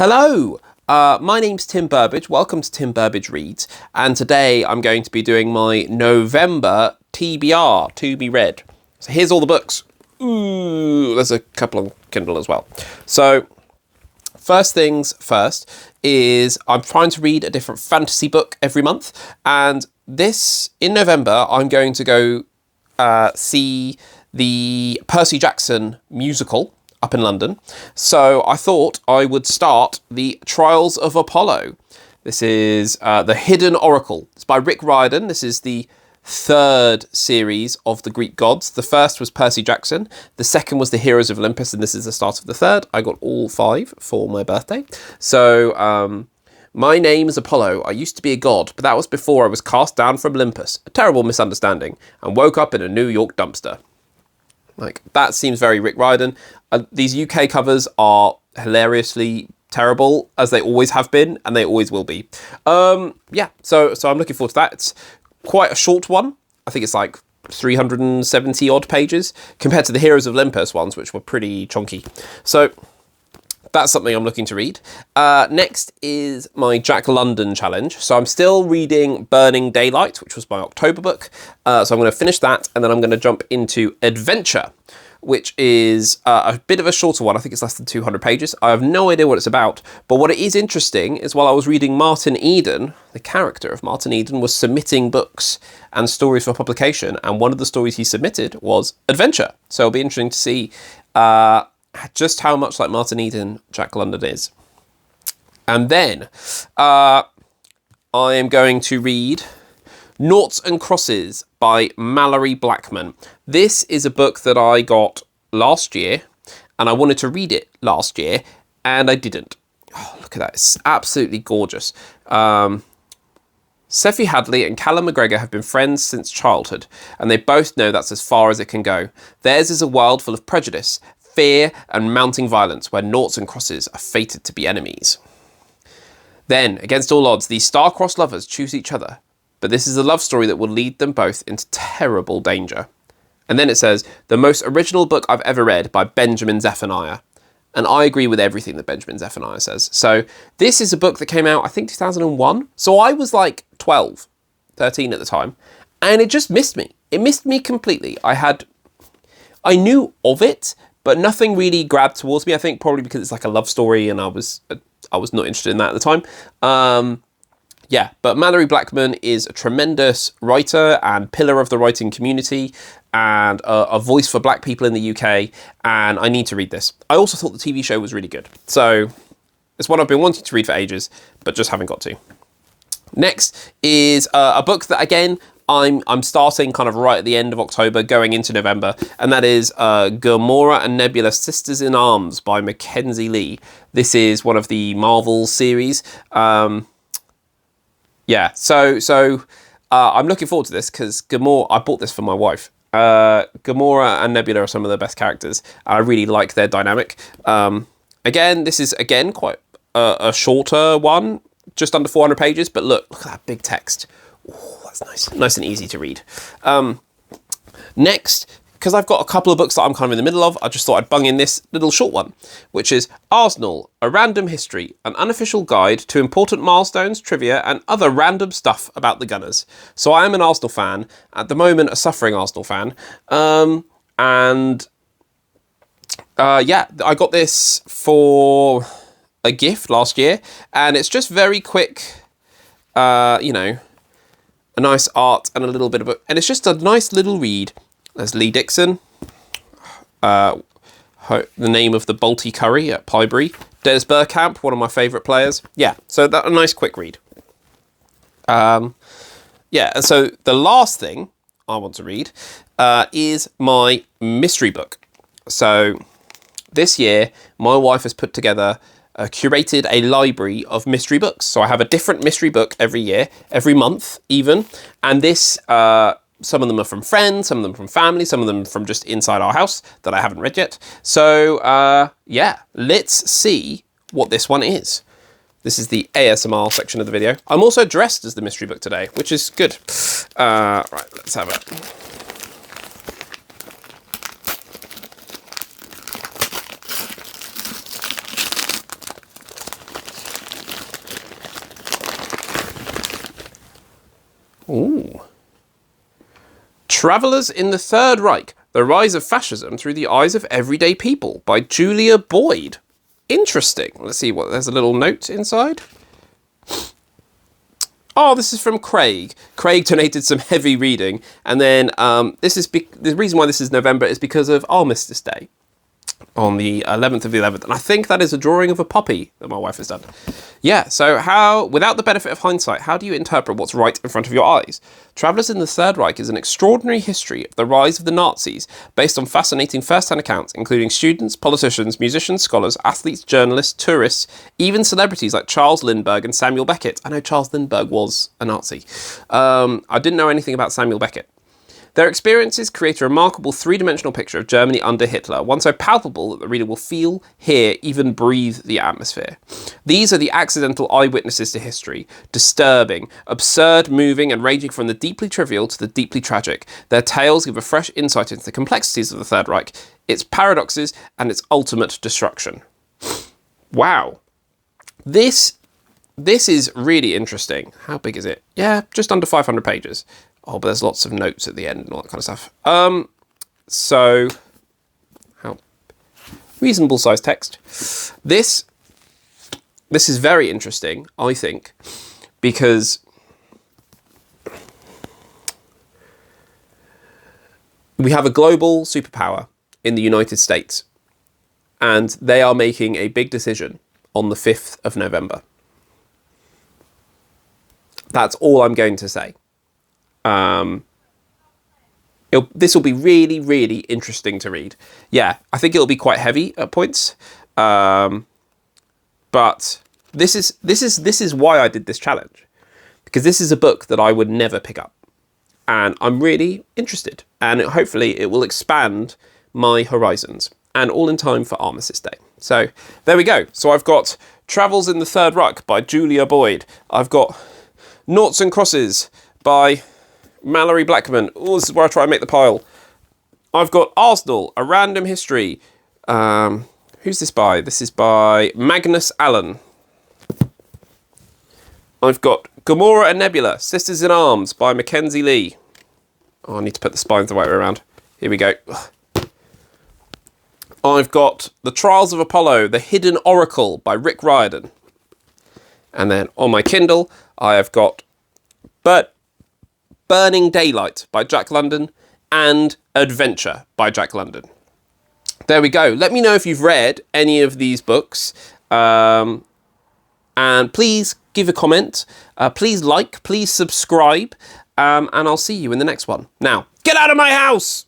Hello, my name's Tim Burbage. Welcome to Tim Burbage Reads. And today I'm going to be doing my November TBR, to be read. So here's all the books. Ooh, there's a couple on Kindle as well. So first things first is I'm trying to read a different fantasy book every month. And in November, I'm going to go see the Percy Jackson musical up in London. So I thought I would start the Trials of Apollo. This is The Hidden Oracle. It's by Rick Riordan. This is the third series of the Greek gods. The first was Percy Jackson. The second was the Heroes of Olympus, and this is the start of the third. I got all 5 for my birthday. So my name is Apollo. I used to be a god, but that was before I was cast down from Olympus. A terrible misunderstanding, and woke up in a New York dumpster. Like, that seems very Rick Riordan. These UK covers are hilariously terrible, as they always have been, and they always will be. Yeah, so I'm looking forward to that. It's quite a short one. I think it's like 370 odd pages, compared to the Heroes of Olympus ones, which were pretty chunky. So that's something I'm looking to read. Next is my Jack London challenge. So I'm still reading Burning Daylight, which was my October book. So I'm going to finish that, and then I'm going to jump into Adventure, which is a bit of a shorter one. I think it's less than 200 pages. I have no idea what it's about. But what it is interesting is while I was reading Martin Eden, the character of Martin Eden was submitting books and stories for publication. And one of the stories he submitted was Adventure. So it'll be interesting to see just how much like Martin Eden Jack London is. And then I am going to read Noughts and Crosses by Mallory Blackman. This is a book that I got last year, and I wanted to read it last year, and I didn't. Oh, look at that. It's absolutely gorgeous. Seffi Hadley and Callum McGregor have been friends since childhood, and they both know that's as far as it can go. Theirs is a world full of prejudice, fear, and mounting violence, where noughts and crosses are fated to be enemies. Then, against all odds, these star-crossed lovers choose each other, but this is a love story that will lead them both into terrible danger. And then it says, the most original book I've ever read by Benjamin Zephaniah. And I agree with everything that Benjamin Zephaniah says. So this is a book that came out, I think, 2001. So I was like 12, 13 at the time. And it just missed me. It missed me completely. I knew of it, but nothing really grabbed towards me. I think probably because it's like a love story and I was not interested in that at the time. Yeah, but Mallory Blackman is a tremendous writer and pillar of the writing community and a voice for black people in the UK, and I need to read this. I also thought the TV show was really good. So it's one I've been wanting to read for ages, but just haven't got to. Next is a book that, again, I'm starting kind of right at the end of October, going into November, and that is Gamora and Nebula Sisters in Arms by Mackenzie Lee. This is one of the Marvel series. Yeah, so I'm looking forward to this because Gamora, I bought this for my wife. Gamora and Nebula are some of the best characters. I really like their dynamic. Again, this is, quite a shorter one, just under 400 pages, but look at that big text. Ooh, that's nice and easy to read. Next, because I've got a couple of books that I'm kind of in the middle of, I just thought I'd bung in this little short one, which is Arsenal, A Random History, an unofficial guide to important milestones, trivia, and other random stuff about the Gunners. So I am an Arsenal fan, at the moment a suffering Arsenal fan, yeah, I got this for a gift last year, and it's just very quick, you know, a nice art and a little bit of and it's just a nice little read. There's Lee Dixon, the name of the Balti curry at Pybury. Des Burkamp, one of my favourite players. Yeah, so that a nice quick read. Yeah, and so the last thing I want to read is my mystery book. So this year, my wife has put together, curated a library of mystery books. So I have a different mystery book every year, every month even, and this... some of them are from friends, some of them from family, some of them from just inside our house that I haven't read yet. So, yeah, let's see what this one is. This is the ASMR section of the video. I'm also dressed as the mystery book today, which is good. Right, let's have it. Ooh. Travellers in the Third Reich, The Rise of Fascism Through the Eyes of Everyday People by Julia Boyd. Interesting. Let's see what, there's a little note inside. Oh, this is from Craig. Craig donated some heavy reading. And then the reason why this is November is because of Armistice Day on the 11th of the 11th. And I think that is a drawing of a puppy that my wife has done. Yeah, so without the benefit of hindsight, how do you interpret what's right in front of your eyes? Travellers in the Third Reich is an extraordinary history of the rise of the Nazis based on fascinating first-hand accounts, including students, politicians, musicians, scholars, athletes, journalists, tourists, even celebrities like Charles Lindbergh and Samuel Beckett. I know Charles Lindbergh was a Nazi. I didn't know anything about Samuel Beckett. Their experiences create a remarkable three-dimensional picture of Germany under Hitler, one so palpable that the reader will feel, hear, even breathe the atmosphere. These are the accidental eyewitnesses to history, disturbing, absurd, moving, and ranging from the deeply trivial to the deeply tragic. Their tales give a fresh insight into the complexities of the Third Reich, its paradoxes, and its ultimate destruction. Wow. This is really interesting. How big is it? Yeah, just under 500 pages. Oh, but there's lots of notes at the end and all that kind of stuff. So, how reasonable sized text. This is very interesting, I think, because we have a global superpower in the United States, and they are making a big decision on the 5th of November. That's all I'm going to say. This will be really, really interesting to read. Yeah, I think it'll be quite heavy at points. But this is why I did this challenge, because this is a book that I would never pick up, and I'm really interested, and hopefully it will expand my horizons, and all in time for Armistice Day. So there we go. So I've got Travels in the Third Reich by Julia Boyd. I've got Noughts and Crosses by Mallory Blackman. Oh, this is where I try and make the pile. I've got Arsenal, A Random History. Who's this by? This is by Magnus Allen. I've got Gamora and Nebula, Sisters in Arms by Mackenzie Lee. Oh, I need to put the spines the right way around. Here we go. I've got The Trials of Apollo, The Hidden Oracle by Rick Riordan. And then on my Kindle, I have got Burning Daylight by Jack London and Adventure by Jack London. There we go. Let me know if you've read any of these books. And please give a comment. Please like, please subscribe. And I'll see you in the next one. Now, get out of my house!